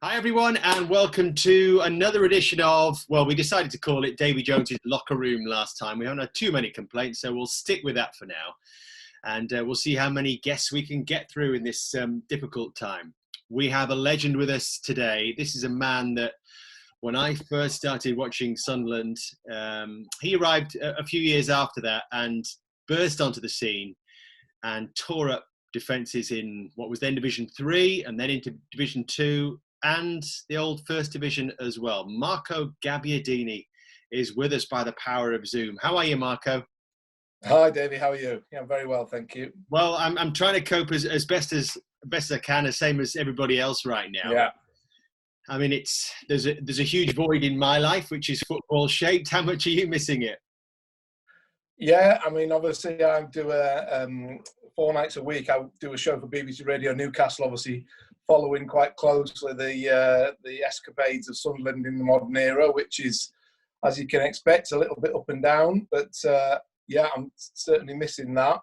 Hi everyone, and welcome to another edition of, well, we decided to call it Davy Jones's Locker Room last time. We haven't had too many complaints, so we'll stick with that for now. And we'll see how many guests we can get through in this difficult time. We have a legend with us today. This is a man that, when I first started watching Sunderland, he arrived a few years after that and burst onto the scene and tore up defences in what was then Division 3 and then into Division 2 and the old First Division as well. Marco Gabbiadini is with us by the power of Zoom. How are you, Marco? Hi, Davey. How are you? Yeah, I'm very well, thank you. Well, I'm trying to cope as best as I can, the same as everybody else right now. Yeah. I mean, there's a huge void in my life, which is football shaped. How much are you missing it? Yeah, I mean, obviously, I do 4 nights a week. I do a show for BBC Radio Newcastle, obviously following quite closely the escapades of Sunderland in the modern era, which is, as you can expect, a little bit up and down. But yeah, I'm certainly missing that.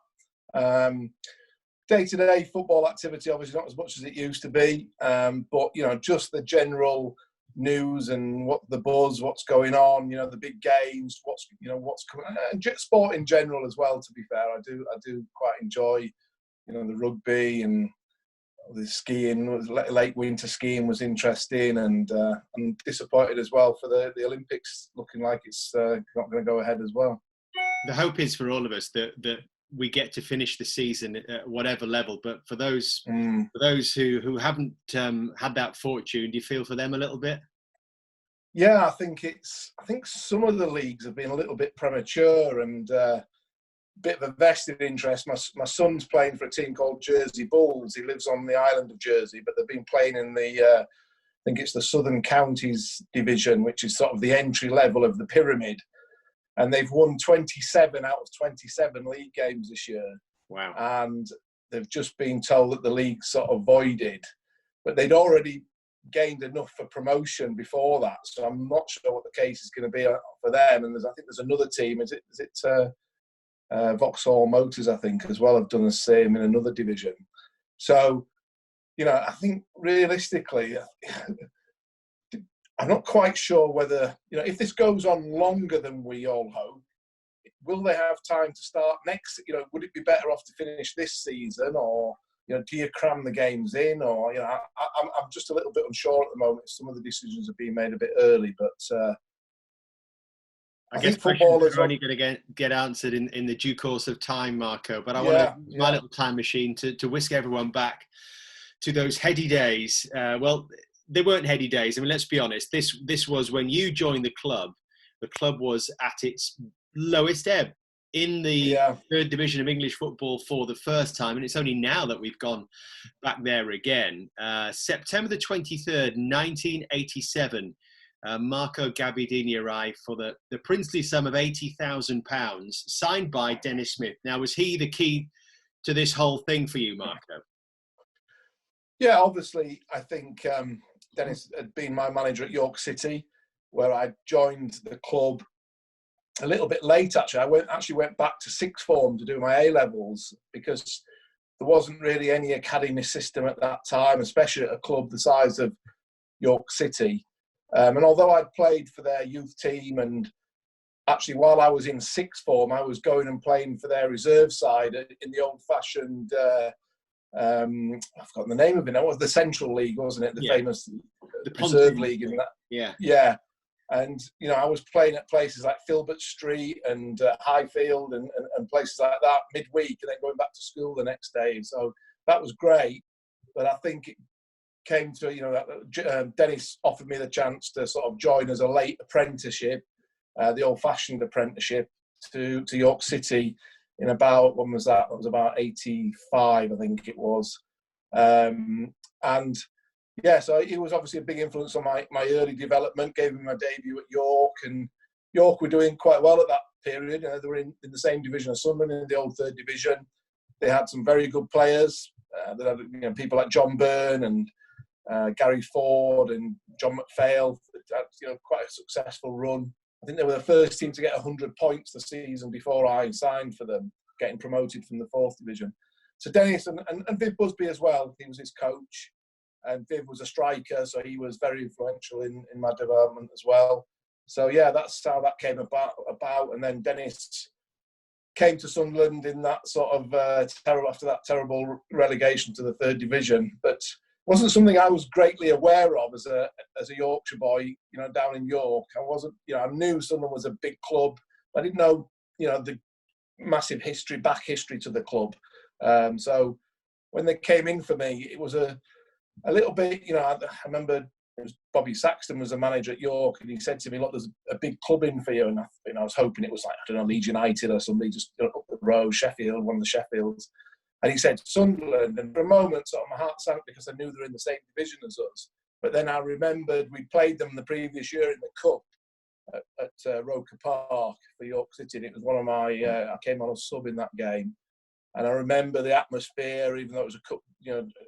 Day-to-day football activity, obviously not as much as it used to be, but just the general news and what the buzz, what's going on, the big games, what's coming, and sport in general as well. To be fair, I do quite enjoy, the rugby and the skiing. Late winter skiing was interesting, and I'm disappointed as well for the Olympics looking like it's not going to go ahead as well. The hope is for all of us that we get to finish the season at whatever level. But for those who haven't had that fortune, do you feel for them a little bit? Yeah, I think some of the leagues have been a little bit premature and a bit of a vested interest. My son's playing for a team called Jersey Bulls. He lives on the island of Jersey, but they've been playing in the I think it's the Southern Counties division, which is sort of the entry level of the pyramid. And they've won 27 out of 27 league games this year. Wow. And they've just been told that the league's sort of voided. But they'd already gained enough for promotion before that. So I'm not sure what the case is going to be for them. And I think there's another team. Is it Vauxhall Motors, I think, as well, have done the same in another division. So, I think realistically, I'm not quite sure whether, if this goes on longer than we all hope, will they have time to start next? Would it be better off to finish this season, or, do you cram the games in? Or, I'm just a little bit unsure at the moment. Some of the decisions are being made a bit early, but I guess footballers are only going to get answered in the due course of time, Marco. But I want to use my little time machine to whisk everyone back to those heady days. Well, they weren't heady days. I mean, let's be honest. This was when you joined the club. The club was at its lowest ebb in the third division of English football for the first time, and it's only now that we've gone back there again. September the 23rd, 1987, Marco Gabbiadini arrived for the princely sum of £80,000, signed by Dennis Smith. Now, was he the key to this whole thing for you, Marco? Yeah, obviously, I think Dennis had been my manager at York City, where I joined the club a little bit late, actually. I went back to sixth form to do my A-levels because there wasn't really any academy system at that time, especially at a club the size of York City. And although I'd played for their youth team, and actually while I was in sixth form, I was going and playing for their reserve side in the old-fashioned I've forgotten the name of it now. It was the Central League, wasn't it? The famous Reserve League. And that. Yeah. And, I was playing at places like Filbert Street and Highfield and places like that midweek, and then going back to school the next day. So that was great. But I think it came to, Dennis offered me the chance to sort of join as a late apprenticeship, the old-fashioned apprenticeship to York City. In about, when was that? That was about 85, I think it was. And yeah, so it was obviously a big influence on my early development, gave me my debut at York, and York were doing quite well at that period. They were in the same division as Sunderland, in the old third division. They had some very good players. They had people like John Byrne and Gary Ford and John McPhail. Had, quite a successful run. I think they were the first team to get 100 points the season before I signed for them, getting promoted from the fourth division. So Dennis and Viv Busby as well, he was his coach. and Viv was a striker, so he was very influential in my development as well. So yeah, that's how that came about. And then Dennis came to Sunderland in that sort of after that terrible relegation to the 3rd division, but wasn't something I was greatly aware of as a Yorkshire boy, down in York. I wasn't, I knew Sunderland was a big club. I didn't know, the massive back history to the club. So when they came in for me, it was a little bit, I remember it was Bobby Saxton was a manager at York, and he said to me, look, there's a big club in for you. And I was hoping it was like, I don't know, Leeds United or somebody just up the road, Sheffield, one of the Sheffields. And he said Sunderland. And for a moment, sort of my heart sank because I knew they were in the same division as us. But then I remembered we played them the previous year in the Cup at Roker Park for York City. And it was one of my, I came on a sub in that game. And I remember the atmosphere, even though it was a Cup,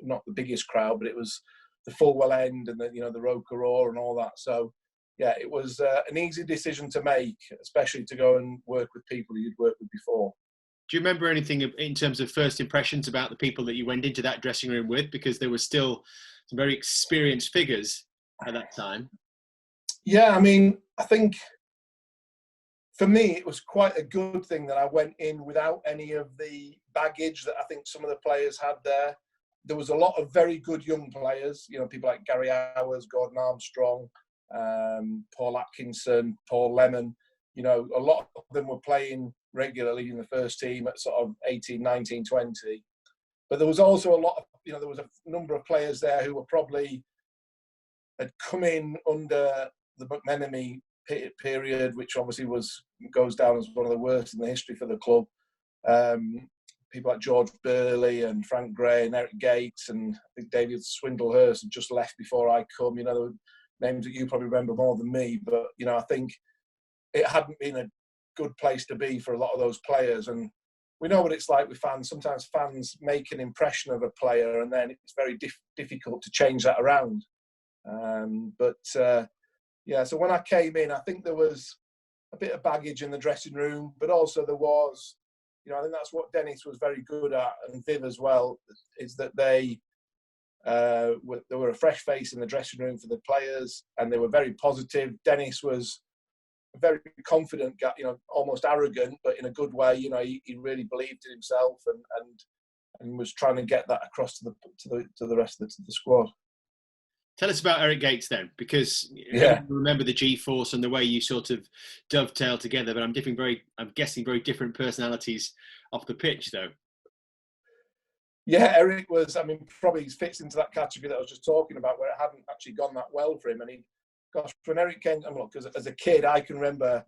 not the biggest crowd, but it was the Fulwell end and the Roker Roar and all that. So, yeah, it was an easy decision to make, especially to go and work with people you'd worked with before. Do you remember anything in terms of first impressions about the people that you went into that dressing room with? Because there were still some very experienced figures at that time. Yeah, I mean, I think for me, it was quite a good thing that I went in without any of the baggage that I think some of the players had there. There was a lot of very good young players, people like Gary Howers, Gordon Armstrong, Paul Atkinson, Paul Lemon. A lot of them were playing regularly in the first team at sort of 18, 19, 20. But there was also a lot of, there was a number of players there who were probably had come in under the McMenemy period, which obviously goes down as one of the worst in the history for the club. People like George Burley and Frank Gray and Eric Gates, and I think David Swindlehurst had just left before I come. There were names that you probably remember more than me, but I think it hadn't been a good place to be for a lot of those players. And we know what it's like with fans. Sometimes fans make an impression of a player, and then it's very difficult to change that around. So when I came in, I think there was a bit of baggage in the dressing room, but also there was, I think that's what Dennis was very good at, and Viv as well, is that they were a fresh face in the dressing room for the players, and they were very positive. Dennis was a very confident guy, almost arrogant, but in a good way. He really believed in himself and was trying to get that across to the rest of the squad. Tell us about Eric Gates then, because I remember the GForce and the way you sort of dovetail together, but I'm guessing very different personalities off the pitch, though. Yeah, Eric was, probably fits into that category that I was just talking about, where it hadn't actually gone that well for him. And when Eric came, look, as a kid, I can remember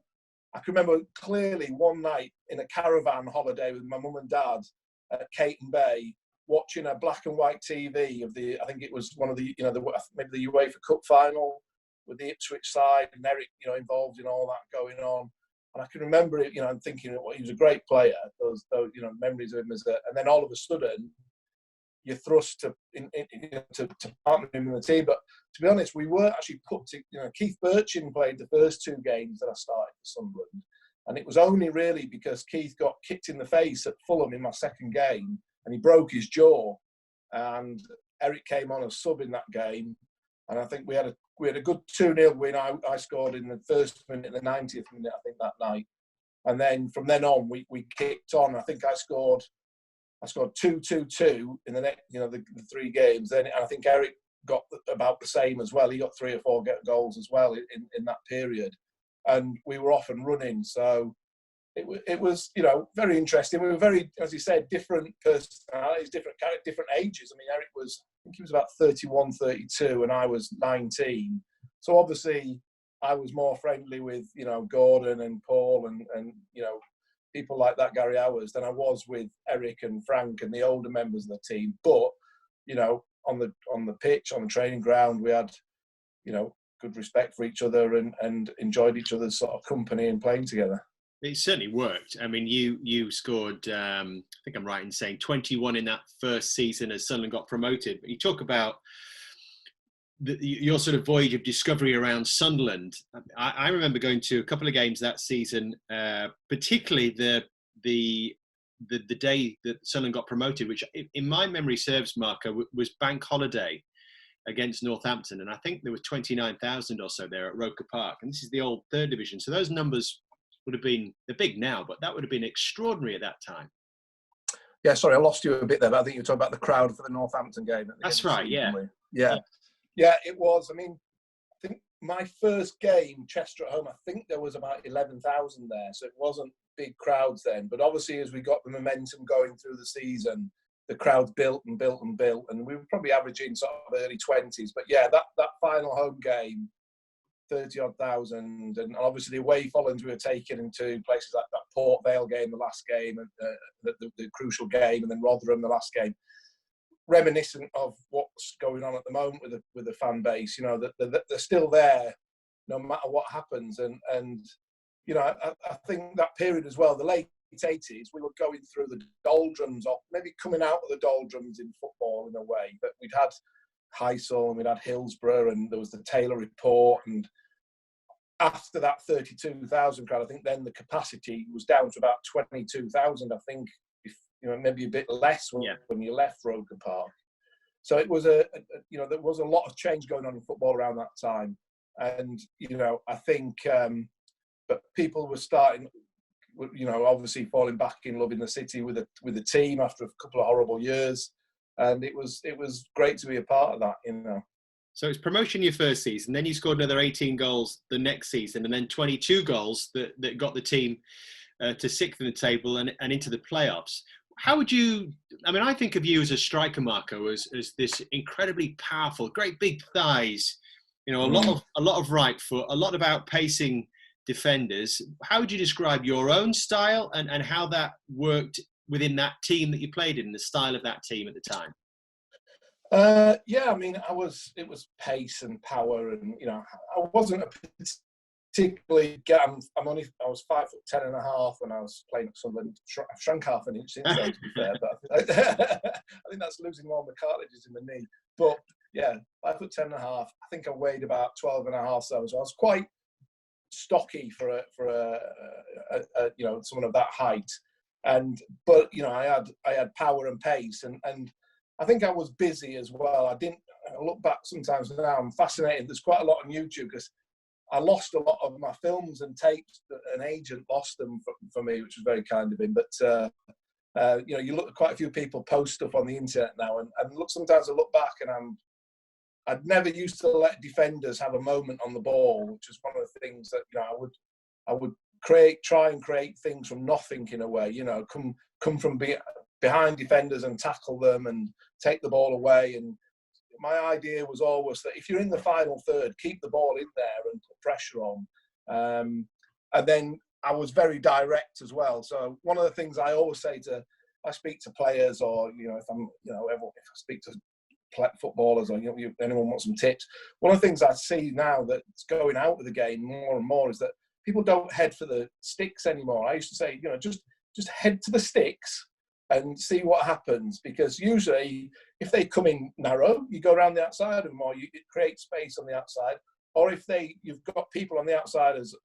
clearly one night in a caravan holiday with my mum and dad at Caton Bay, watching a black and white TV of I think it was one of the, maybe the UEFA Cup final with the Ipswich side, and Eric, involved in all that going on. And I can remember it, and thinking, well, he was a great player. Those memories of him and then all of a sudden, you're thrust to partner him in the team. But to be honest, we weren't actually put to, Keith Birchin played the first 2 games that I started for Sunderland. And it was only really because Keith got kicked in the face at Fulham in my second game, and he broke his jaw. And Eric came on as sub in that game. And I think we had a good 2-0 win. I scored in the first minute, the 90th minute, I think, that night. And then from then on, we kicked on. I think I scored 2-2-2 in the next, the 3 games. Then I think Eric got about the same as well. He got 3 or 4 goals as well in that period. And we were off and running. So it was, very interesting. We were very, as you said, different personalities, different ages. Eric he was about 31, 32, and I was 19. So obviously I was more friendly with, Gordon and Paul and people like that, Gary Howers, than I was with Eric and Frank and the older members of the team. But, on the pitch, on the training ground, we had, good respect for each other and enjoyed each other's sort of company and playing together. It certainly worked. You scored, I think I'm right in saying, 21 in that first season as Sunderland got promoted. But you talk about your sort of voyage of discovery around Sunderland. I remember going to a couple of games that season, particularly the day that Sunderland got promoted, which in my memory serves, Marco, was bank holiday. against Northampton, and I think there were 29,000 or so there at Roker Park, and this is the old third division. So those numbers would have been, they're big now, but that would have been extraordinary at that time. Yeah, sorry, I lost you a bit there, but I think you were talking about the crowd for the Northampton game. That's right, yeah. Yeah, it was. I mean, I think my first game, Chester at home, I think there was about 11,000 there, so it wasn't big crowds then. But obviously, as we got the momentum going through the season, the crowds built and built and built, and we were probably averaging sort of early 20s. But yeah, that final home game, 30-odd thousand, and obviously the away followings we were taking into places like that Port Vale game, the last game, and the crucial game, and then Rotherham, the last game. Reminiscent of what's going on at the moment with the fan base, you know, that they're still there no matter what happens, and you know, I think that period as well, the late 80s, we were going through the doldrums, or maybe coming out of the doldrums in football in a way, that we'd had Heysel and we'd had Hillsborough, and there was the Taylor Report, and after that 32,000 crowd, I think then the capacity was down to about 22,000, I think, you know, maybe a bit less when you left Roker Park. So it was you know, there was a lot of change going on in football around that time, and you know, I think, but people were starting, you know, obviously falling back in love in the city with the team after a couple of horrible years, and it was great to be a part of that, you know. So it's promotion your first season, then you scored another 18 goals the next season, and then 22 goals that got the team to sixth in the table and into the playoffs. How would you, I mean, I think of you as a striker, Marco, as this incredibly powerful, great big thighs, you know, a lot of right foot, a lot of outpacing defenders. How would you describe your own style and how that worked within that team that you played in, the style of that team at the time? Yeah, I mean, it was pace and power, and you know, I wasn't a particularly. I was 5'10.5" when I was playing at Sunderland. I've shrunk half an inch since then, to be fair, but I think that's losing all the cartilages in the knee. But yeah, 5'10.5". I think I weighed about 12.5 stones. So I was quite stocky for a you know, someone of that height, but you know, I had power and pace, and I think I was busy as well. I look back sometimes now, I'm fascinated. There's quite a lot on YouTube because I lost a lot of my films and tapes. An agent lost them for me, which was very kind of him. But you know, you look at quite a few people post stuff on the internet now, and look, sometimes I look back and I'd never used to let defenders have a moment on the ball, which is one of the things that, you know, I would try and create things from nothing in a way. You know, come from behind defenders and tackle them and take the ball away. And my idea was always that if you're in the final third, keep the ball in there and put pressure on. And then I was very direct as well. So one of the things I always say I speak to players, or you know, if I speak to footballers, or you know, anyone wants some tips. One of the things I see now that's going out of the game more and more is that people don't head for the sticks anymore. I used to say, you know, just head to the sticks and see what happens, because usually if they come in narrow, you go around the outside of them, or it creates space on the outside. Or if you've got people on the outside as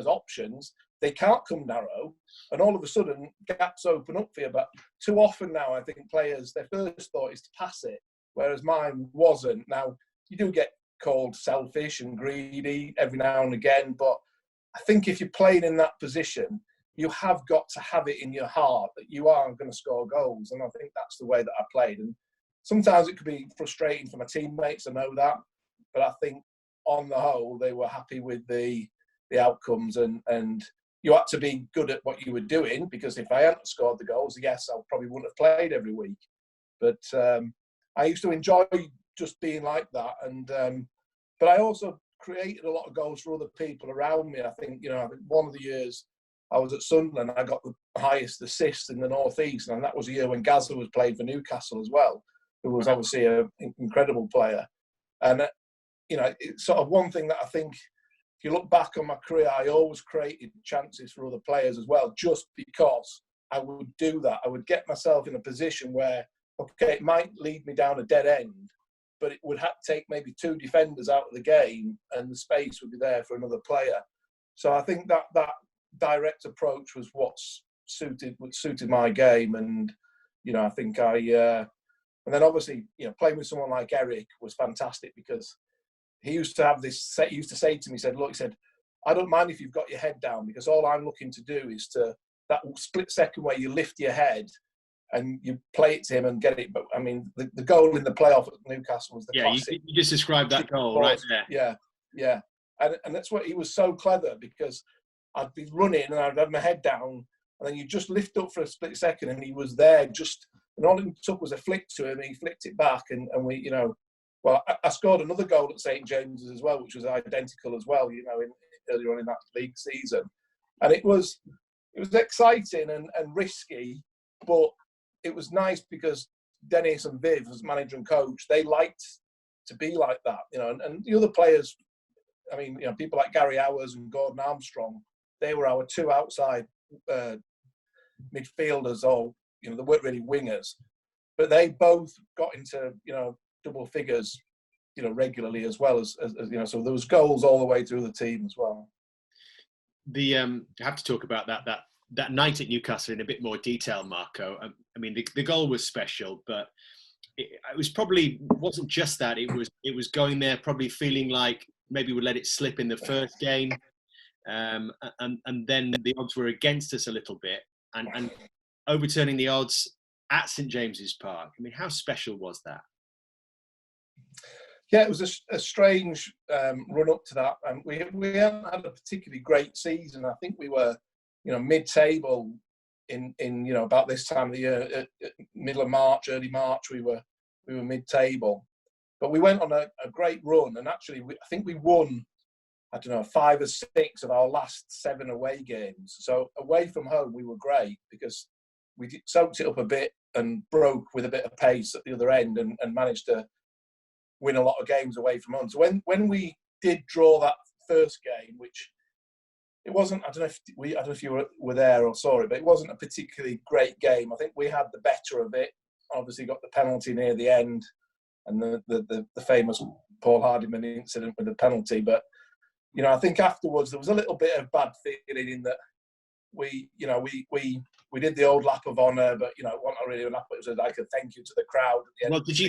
options, they can't come narrow, and all of a sudden gaps open up for you. But too often now, I think players, their first thought is to pass it, whereas mine wasn't. Now, you do get called selfish and greedy every now and again, but I think if you're playing in that position, you have got to have it in your heart that you are going to score goals. And I think that's the way that I played. And sometimes it could be frustrating for my teammates, I know that. But I think on the whole, they were happy with the outcomes. And you had to be good at what you were doing, because if I hadn't scored the goals, yes, I probably wouldn't have played every week. But I used to enjoy just being like that. And but I also created a lot of goals for other people around me. I think, you know, one of the years I was at Sunderland, I got the highest assists in the North East, and that was a year when Gazza was playing for Newcastle as well, who was obviously an incredible player. And, you know, it's sort of one thing that I think, if you look back on my career, I always created chances for other players as well, just because I would do that. I would get myself in a position where, okay, it might lead me down a dead end, but it would have to take maybe two defenders out of the game, and the space would be there for another player. So I think that direct approach was what suited my game, and you know, I think I And then obviously, playing with someone like Eric was fantastic, because he used to have this. He used to say to me, he said, "Look," he said, "I don't mind if you've got your head down, because all I'm looking to do is to that split second where you lift your head and you play it to him and get it." But I mean, the goal in the playoff at Newcastle was the classic. You just described that goal right there. Yeah. And that's what he was so clever, because I'd be running and I'd have my head down, and then you just lift up for a split second, and he was there and all it took was a flick to him, and he flicked it back, and we, well, I scored another goal at St James's as well, which was identical as well, earlier on in that league season. And it was exciting and risky, but it was nice because Dennis and Viv, as manager and coach, they liked to be like that, and the other players, I mean, people like Gary Howers and Gordon Armstrong, they were our two outside midfielders, or, they weren't really wingers, but they both got into, double figures, regularly, as well as so there was goals all the way through the team as well. I have to talk about that night at Newcastle in a bit more detail, Marco. I mean, the goal was special, but it wasn't just that. It was going there probably feeling like maybe we'd let it slip in the first game, and then the odds were against us a little bit, and overturning the odds at St James's Park. I mean, how special was that? Yeah, it was a strange run up to that, and we haven't had a particularly great season. I think we were, mid-table in about this time of the year, middle of March, early March. We were mid-table, but we went on a great run, and actually, I think we won, 5 or 6 of our last 7 away games. So away from home, we were great, because we soaked it up a bit and broke with a bit of pace at the other end, and managed to win a lot of games away from home. So when we did draw that first game, which it wasn't, I don't know if you were there or saw it, but it wasn't a particularly great game. I think we had the better of it. Obviously got the penalty near the end, and the famous Paul Hardiman incident with the penalty. But I think afterwards there was a little bit of bad feeling in that we did the old lap of honour, but it wasn't really a lap. It was like a thank you to the crowd at the end. Well, did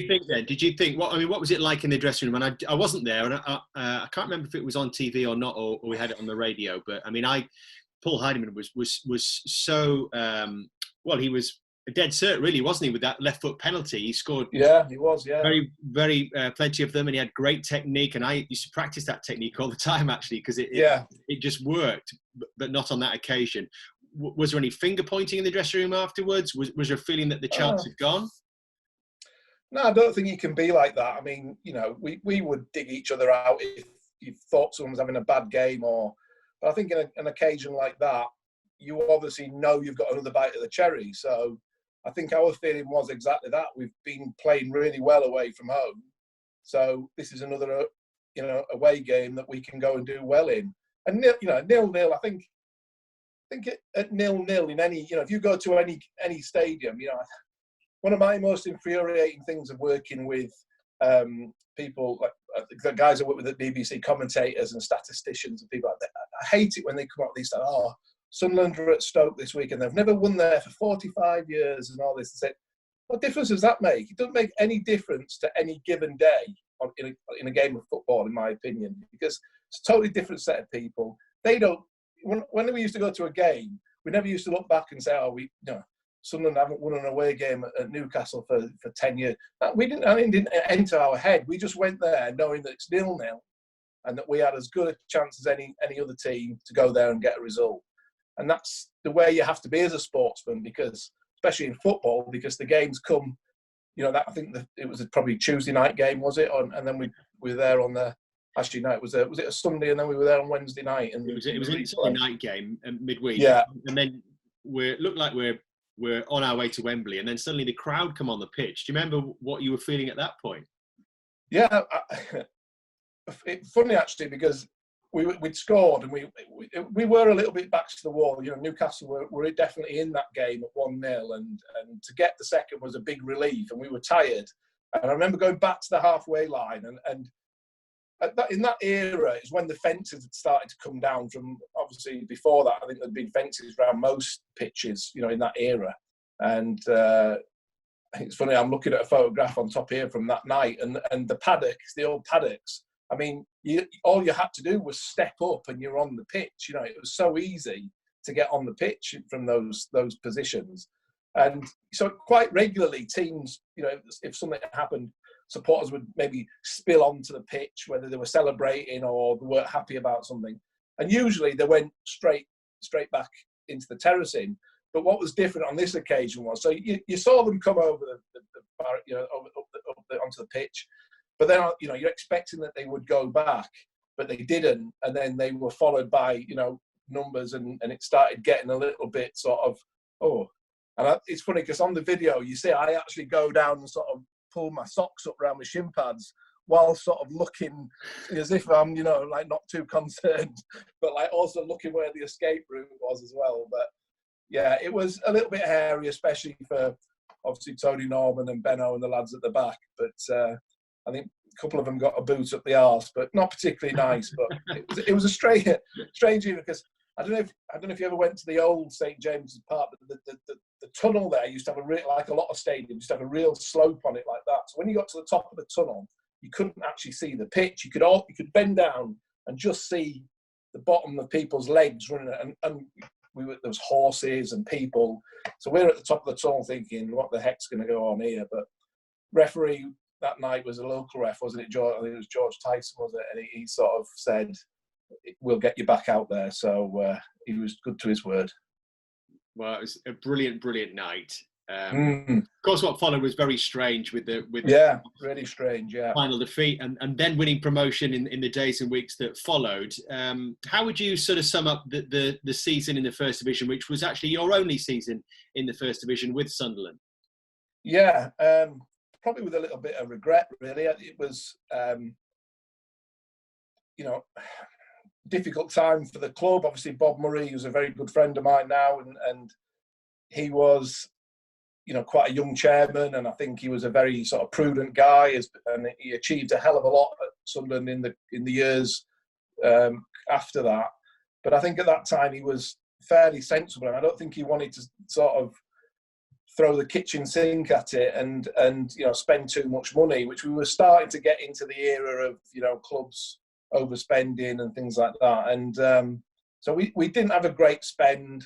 you think what was it like in the dressing room? And I wasn't there, and I can't remember if it was on TV or not, or we had it on the radio. But I mean, Paul Heidemann was so he was a dead cert, really, wasn't he, with that left foot penalty? He scored. Yeah, he was. Yeah, very, very plenty of them, and he had great technique. And I used to practice that technique all the time, actually, because it just worked, but not on that occasion. Was there any finger pointing in the dressing room afterwards? Was there a feeling that the chance had gone? No, I don't think you can be like that. I mean, we would dig each other out if you thought someone was having a bad game, but I think in an occasion like that, you obviously know you've got another bite of the cherry. So I think our feeling was exactly that. We've been playing really well away from home, so this is another, away game that we can go and do well in. And 0-0, I think at 0-0 in any, if you go to any stadium, one of my most infuriating things of working with people like the guys I work with at BBC, commentators and statisticians and people like that, I hate it when they come up with these stuff. Oh, Sunderland are at Stoke this week and they've never won there for 45 years and all this. And say, what difference does that make? It doesn't make any difference to any given day in a game of football, in my opinion, because it's a totally different set of people. They don't. When we used to go to a game, we never used to look back and say, "Oh, Sunderland haven't won an away game at Newcastle for 10 years." It didn't enter our head. We just went there knowing that it's 0-0, and that we had as good a chance as any other team to go there and get a result. And that's the way you have to be as a sportsman, because especially in football, because the games come. That I think it was probably Tuesday night game, was it? And then we were there on the. Actually, no, was it a Sunday, and then we were there on Wednesday night. And it was a Sunday night game midweek. Yeah, and then looked like we're on our way to Wembley, and then suddenly the crowd come on the pitch. Do you remember what you were feeling at that point? Yeah, it's funny actually, because we'd scored and we were a little bit back to the wall. Newcastle were definitely in that game at 1-0, and to get the second was a big relief, and we were tired. And I remember going back to the halfway line and. In that era is when the fences had started to come down from, obviously before that, I think there'd been fences around most pitches, in that era. And it's funny, I'm looking at a photograph on top here from that night, and the paddocks, the old paddocks. I mean, all you had to do was step up and you're on the pitch. You know, it was so easy to get on the pitch from those positions. And so quite regularly, teams, you know, if something happened, supporters would maybe spill onto the pitch, whether they were celebrating or they weren't happy about something. And usually they went straight back into the terracing. But what was different on this occasion was, so you saw them come over onto the pitch, but then, you know, you're expecting that they would go back, but they didn't. And then they were followed by, you know, numbers, and it started getting a little bit sort of, oh. And it's funny because on the video, you see I actually go down and sort of pull my socks up around my shin pads while sort of looking as if I'm, you know, like not too concerned, but like also looking where the escape route was as well. But yeah, it was a little bit hairy, especially for obviously Tony Norman and Benno and the lads at the back. But I think a couple of them got a boot up the arse, but not particularly nice. But it was a strange evening, because I don't know if you ever went to the old St James's Park, but the tunnel there used to have like a lot of stadiums, used to have a real slope on it like that. So when you got to the top of the tunnel, you couldn't actually see the pitch. You could bend down and just see the bottom of people's legs running, and there was horses and people. So we're at the top of the tunnel thinking, what the heck's going to go on here? But referee that night was a local ref, wasn't it, George? I think it was George Tyson, was it? And he sort of said, we'll get you back out there. So he was good to his word. Well, it was a brilliant night. Of course, what followed was very strange with the really strange, final defeat, and then winning promotion in the days and weeks that followed. How would you sort of sum up the season in the First Division, which was actually your only season in the First Division with Sunderland? Yeah, probably with a little bit of regret, really. It was, you know, difficult time for the club. Obviously, Bob Murray, who's a very good friend of mine now, and he was, you know, quite a young chairman, and I think he was a very sort of prudent guy, and he achieved a hell of a lot at Sunderland in the years after that. But I think at that time he was fairly sensible, and I don't think he wanted to sort of throw the kitchen sink at it and you know, spend too much money, which we were starting to get into the era of, you know, clubs overspending and things like that. And so we didn't have a great spend.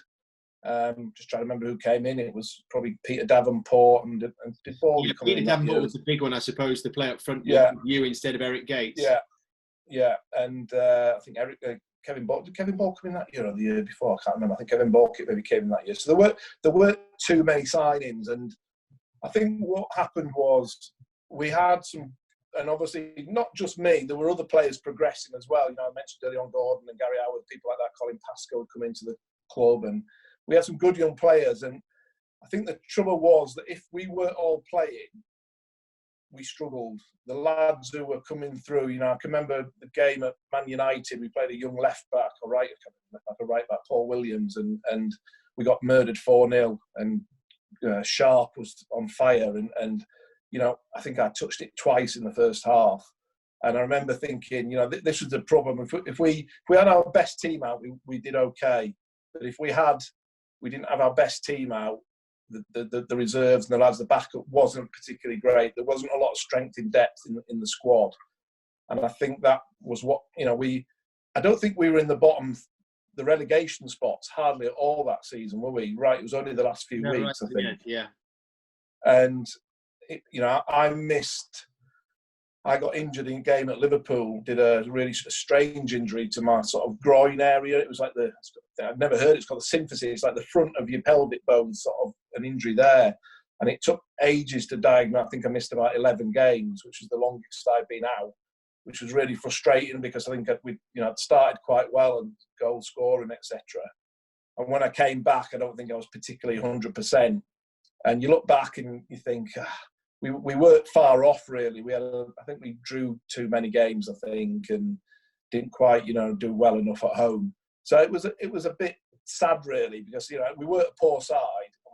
Just trying to remember who came in. It was probably Peter Davenport and did Ball come in. Peter Davenport was the big one, I suppose, to play up front with you instead of Eric Gates. Yeah, and I think Kevin Ball. Did Kevin Ball come in that year or the year before? I can't remember. I think Kevin Ball maybe came in that year. So there weren't too many signings, and I think what happened was we had some, and obviously not just me. There were other players progressing as well. You know, I mentioned earlier on Gordon and Gary Howard, people like that. Colin Pascoe had come into the club, and we had some good young players. And I think the trouble was that if we were all playing, we struggled. The lads who were coming through, you know, I can remember the game at Man United. We played a young left back, or right back, Paul Williams, and we got murdered 4-0. And Sharp was on fire, and you know, I think I touched it twice in the first half. And I remember thinking, you know, this was the problem. If we had our best team out, we did okay. But if we didn't have our best team out, the reserves and the lads, the backup wasn't particularly great. There wasn't a lot of strength in depth in the squad. And I think that was what, you know, I don't think we were in the bottom, the relegation spots hardly at all that season, were we? Right, it was only the last few weeks, right, I think. Yeah. And, you know, I got injured in a game at Liverpool, did a really strange injury to my sort of groin area. It was like I've never heard it. It's called the symphysis. It's like the front of your pelvic bone, sort of an injury there. And it took ages to diagnose. I think I missed about 11 games, which was the longest I've been out, which was really frustrating because I think I'd started quite well and goal scoring, etc. And when I came back, I don't think I was particularly 100%. And you look back and you think, we weren't far off, really. I think we drew too many games, I think, and didn't quite, you know, do well enough at home. So it was a bit sad, really, because, you know, we were a poor side.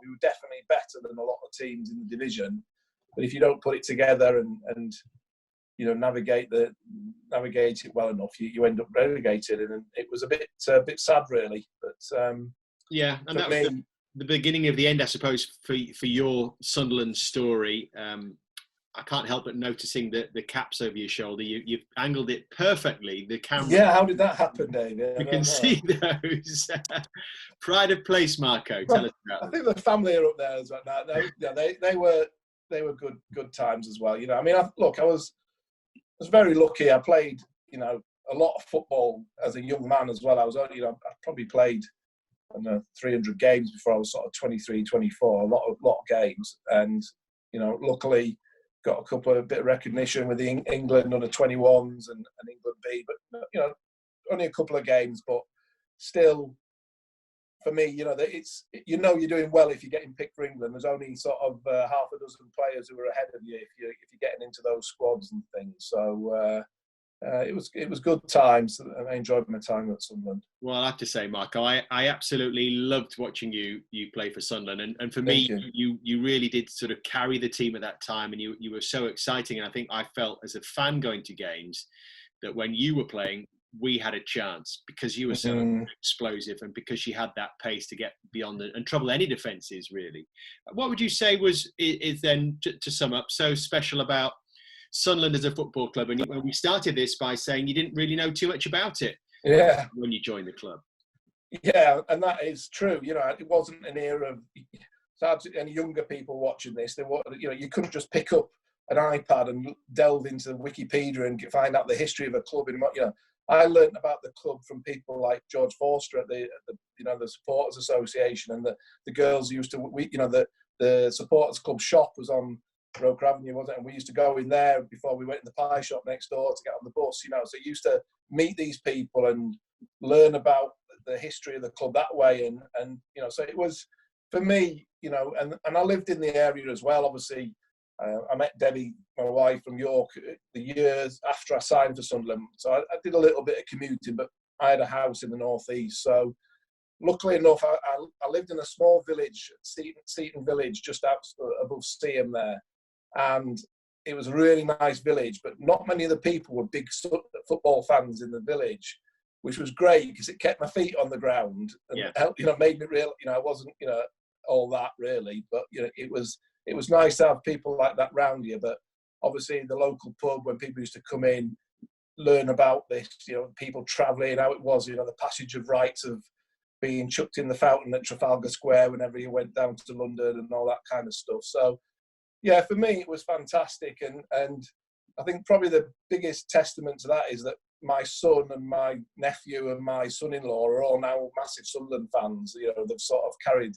We were definitely better than a lot of teams in the division. But if you don't put it together and you know, navigate it well enough, you end up relegated. And it was a bit sad, really. But yeah, and that was the beginning of the end, I suppose, for your Sunderland story. I can't help but noticing the caps over your shoulder. You've angled it perfectly. The camera. Yeah, how did that happen, David? We can see those. Pride of place, Marco. Tell us about them. I think the family are up there as well. They were good times as well. You know, I mean, I was very lucky. I played, you know, a lot of football as a young man as well. I probably played 300 games before I was sort of 23, 24. A lot of games, and you know, luckily got a couple of bit of recognition with the England under 21s and England B, but you know, only a couple of games, but still, for me, you know, you're doing well if you're getting picked for England. There's only sort of half a dozen players who are ahead of you if you're getting into those squads and things. So it was good times, and I enjoyed my time at Sunderland. Well, I have to say, Marco, I absolutely loved watching you play for Sunderland, and for me, you really did sort of carry the team at that time, and you were so exciting. And I think I felt as a fan going to games that when you were playing, we had a chance because you were so explosive and because you had that pace to get beyond and trouble any defences, really. What would you say is then, to sum up, so special about Sunderland as a football club? And when we started this by saying you didn't really know too much about it when you joined the club. Yeah, and that is true. You know, it wasn't an era of any younger people watching this. You couldn't just pick up an iPad and delve into Wikipedia and find out the history of a club. I learned about the club from people like George Forster at the Supporters Association, and the girls used to, the Supporters Club shop was on Roker Avenue, wasn't it? And we used to go in there before we went in the pie shop next door to get on the bus, you know. So you used to meet these people and learn about the history of the club that way. And you know, so it was, for me, you know, and I lived in the area as well, obviously. I met Debbie, my wife, from York the years after I signed for Sunderland. So I did a little bit of commuting, but I had a house in the northeast. So luckily enough, I lived in a small village, Seaton Village, just above Seaham there. And it was a really nice village, but not many of the people were big football fans in the village, which was great because it kept my feet on the ground and helped, you know, made me real. You know, I wasn't, you know, all that really, but you know, it was nice to have people like that round you. But obviously, the local pub, when people used to come in, learn about this, you know, people travelling, how it was, you know, the passage of rights of being chucked in the fountain at Trafalgar Square whenever you went down to London and all that kind of stuff. So, yeah, for me, it was fantastic. And I think probably the biggest testament to that is that my son and my nephew and my son-in-law are all now massive Sunderland fans. You know, they've sort of carried,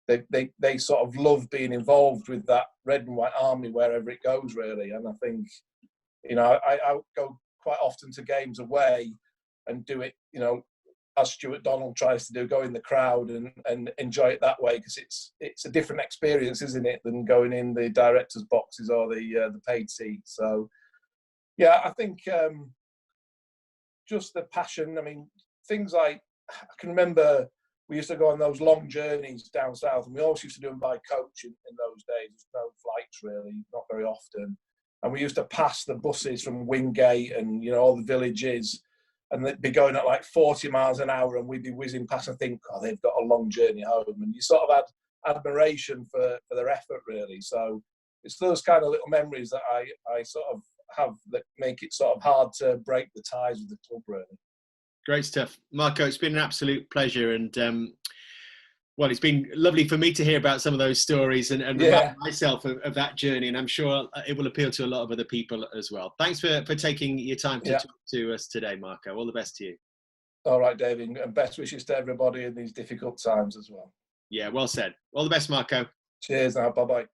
they sort of love being involved with that red and white army wherever it goes, really. And I think, you know, I go quite often to games away and do it, you know, as Stuart Donald tries to do, go in the crowd and enjoy it that way, because it's a different experience, isn't it, than going in the directors' boxes or the paid seats. So, yeah, I think just the passion. I mean, things like, I can remember we used to go on those long journeys down south, and we always used to do them by coach in those days. There's no flights really, not very often. And we used to pass the buses from Wingate and, you know, all the villages, and they'd be going at like 40 miles an hour, and we'd be whizzing past and think, oh, they've got a long journey home. And you sort of had admiration for their effort, really. So it's those kind of little memories that I sort of have that make it sort of hard to break the ties with the club, really. Great stuff. Marco, it's been an absolute pleasure. And well, it's been lovely for me to hear about some of those stories and remind myself of that journey. And I'm sure it will appeal to a lot of other people as well. Thanks for taking your time to talk to us today, Marco. All the best to you. All right, David. And best wishes to everybody in these difficult times as well. Yeah, well said. All the best, Marco. Cheers now. Bye-bye.